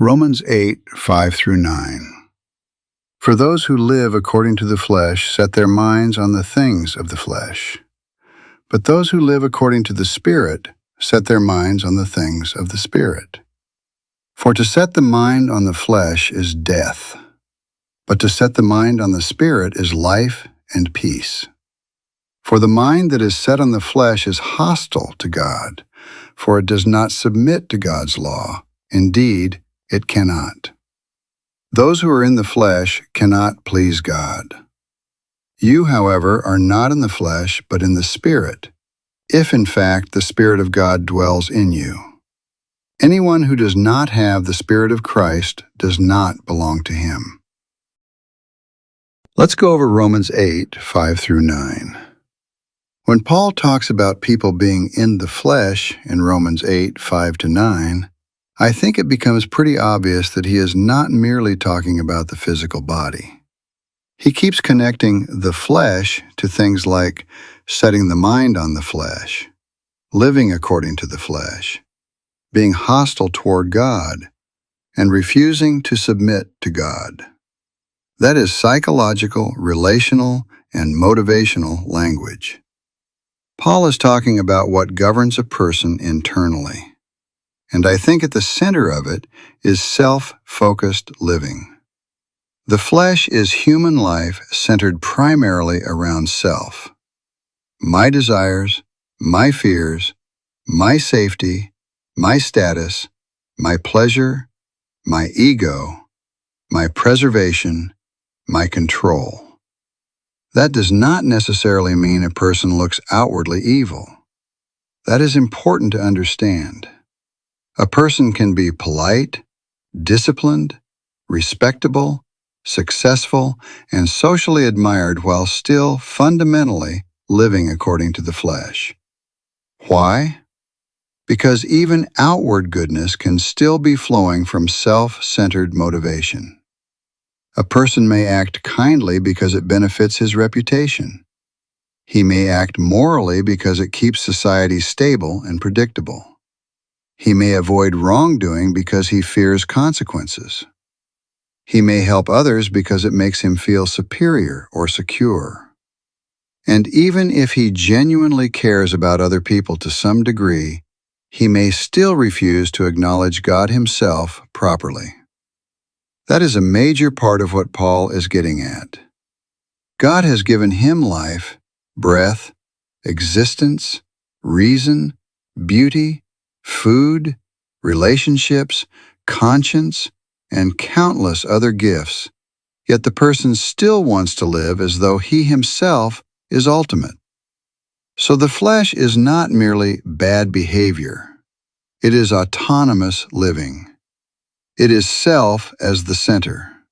Romans 8:5-9. For those who live according to the flesh set their minds on the things of the flesh. But those who live according to the Spirit set their minds on the things of the Spirit. For to set the mind on the flesh is death, but to set the mind on the Spirit is life and peace. For the mind that is set on the flesh is hostile to God, for it does not submit to God's law. Indeed, it cannot. Those who are in the flesh cannot please God. You, however, are not in the flesh, but in the Spirit, if in fact the Spirit of God dwells in you. Anyone who does not have the Spirit of Christ does not belong to him. Let's go over Romans 8:5-9. When Paul talks about people being in the flesh in Romans 8:5-9, I think it becomes pretty obvious that he is not merely talking about the physical body. He keeps connecting the flesh to things like setting the mind on the flesh, living according to the flesh, being hostile toward God, and refusing to submit to God. That is psychological, relational, and motivational language. Paul is talking about what governs a person internally. And I think at the center of it is self-focused living. The flesh is human life centered primarily around self. My desires, my fears, my safety, my status, my pleasure, my ego, my preservation, my control. That does not necessarily mean a person looks outwardly evil. That is important to understand. A person can be polite, disciplined, respectable, successful, and socially admired while still fundamentally living according to the flesh. Why? Because even outward goodness can still be flowing from self-centered motivation. A person may act kindly because it benefits his reputation. He may act morally because it keeps society stable and predictable. He may avoid wrongdoing because he fears consequences. He may help others because it makes him feel superior or secure. And even if he genuinely cares about other people to some degree, he may still refuse to acknowledge God himself properly. That is a major part of what Paul is getting at. God has given him life, breath, existence, reason, beauty, food, relationships, conscience, and countless other gifts, yet the person still wants to live as though he himself is ultimate. So the flesh is not merely bad behavior. It is autonomous living. It is self as the center.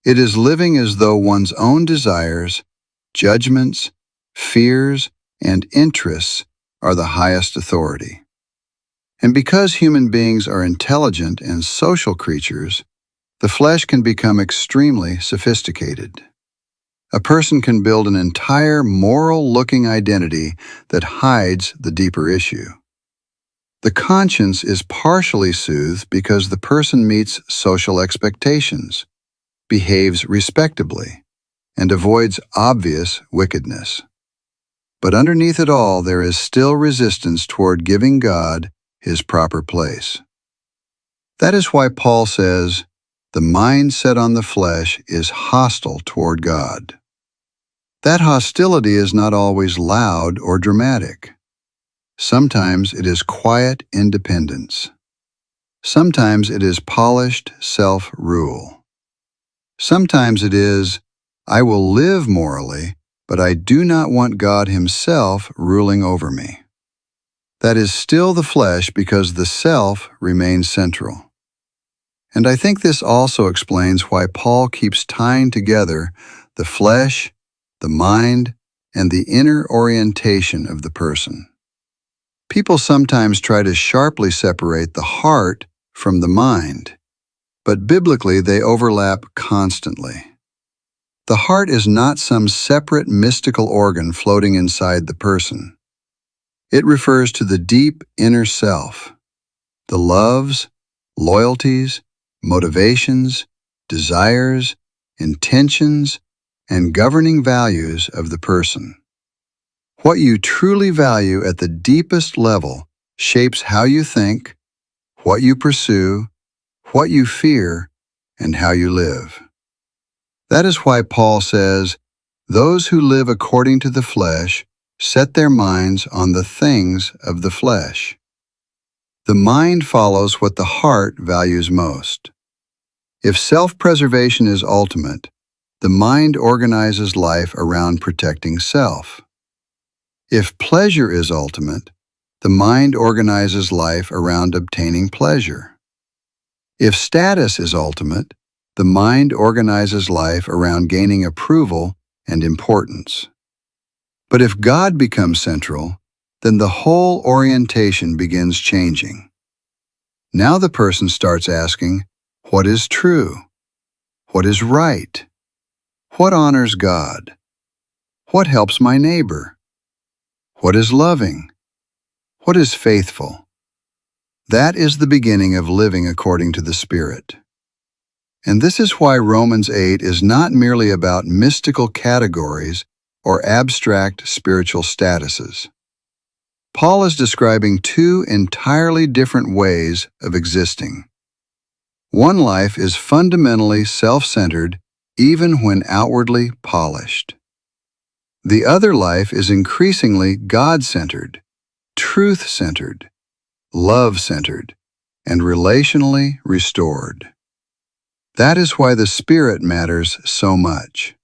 It is living as though one's own desires, judgments, fears, and interests are the highest authority. And because human beings are intelligent and social creatures, the flesh can become extremely sophisticated. A person can build an entire moral-looking identity that hides the deeper issue. The conscience is partially soothed because the person meets social expectations, behaves respectably, and avoids obvious wickedness. But underneath it all, there is still resistance toward giving God his proper place. That is why Paul says, the mind set on the flesh is hostile toward God. That hostility is not always loud or dramatic. Sometimes it is quiet independence. Sometimes it is polished self-rule. Sometimes it is, I will live morally, but I do not want God himself ruling over me. That is still the flesh because the self remains central. And I think this also explains why Paul keeps tying together the flesh, the mind, and the inner orientation of the person. People sometimes try to sharply separate the heart from the mind, but biblically they overlap constantly. The heart is not some separate mystical organ floating inside the person. It refers to the deep inner self, the loves, loyalties, motivations, desires, intentions, and governing values of the person. What you truly value at the deepest level shapes how you think, what you pursue, what you fear, and how you live. That is why Paul says, "Those who live according to the flesh set their minds on the things of the flesh." The mind follows what the heart values most. If self-preservation is ultimate, the mind organizes life around protecting self. If pleasure is ultimate, the mind organizes life around obtaining pleasure. If status is ultimate, the mind organizes life around gaining approval and importance. But if God becomes central, then the whole orientation begins changing. Now the person starts asking, what is true? What is right? What honors God? What helps my neighbor? What is loving? What is faithful? That is the beginning of living according to the Spirit. And this is why Romans 8 is not merely about mystical categories or abstract spiritual statuses. Paul is describing two entirely different ways of existing. One life is fundamentally self-centered, even when outwardly polished. The other life is increasingly God-centered, truth-centered, love-centered, and relationally restored. That is why the Spirit matters so much.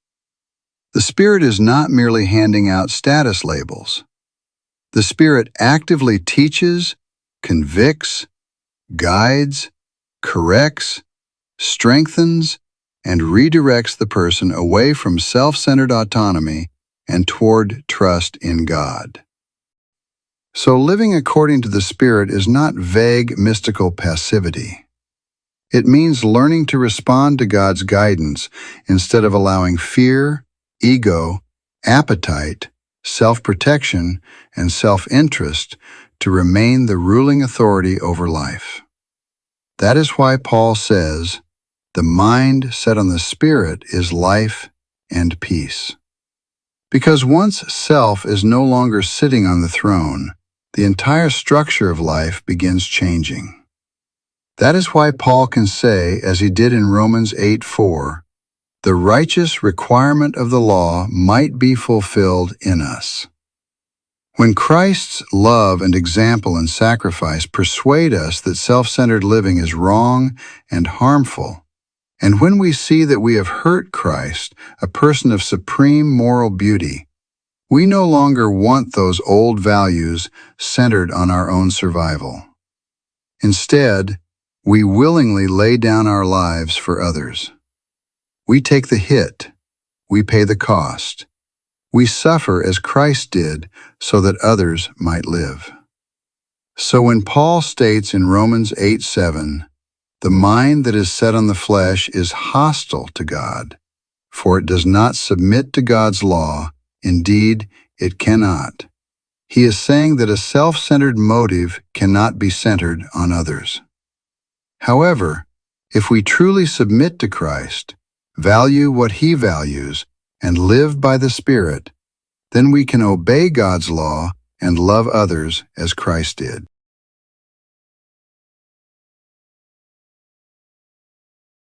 The Spirit is not merely handing out status labels. The Spirit actively teaches, convicts, guides, corrects, strengthens, and redirects the person away from self-centered autonomy and toward trust in God. So living according to the Spirit is not vague, mystical passivity. It means learning to respond to God's guidance instead of allowing fear, ego, appetite, self-protection, and self-interest to remain the ruling authority over life. That is why Paul says, "The mind set on the Spirit is life and peace." Because once self is no longer sitting on the throne, the entire structure of life begins changing. That is why Paul can say, as he did in Romans 8:4, "The righteous requirement of the law might be fulfilled in us." When Christ's love and example and sacrifice persuade us that self-centered living is wrong and harmful, and when we see that we have hurt Christ, a person of supreme moral beauty, we no longer want those old values centered on our own survival. Instead, we willingly lay down our lives for others. We take the hit. We pay the cost. We suffer as Christ did so that others might live. So when Paul states in Romans 8:7, "The mind that is set on the flesh is hostile to God, for it does not submit to God's law, indeed, it cannot," he is saying that a self-centered motive cannot be centered on others. However, if we truly submit to Christ, value what He values, and live by the Spirit, then we can obey God's law and love others as Christ did.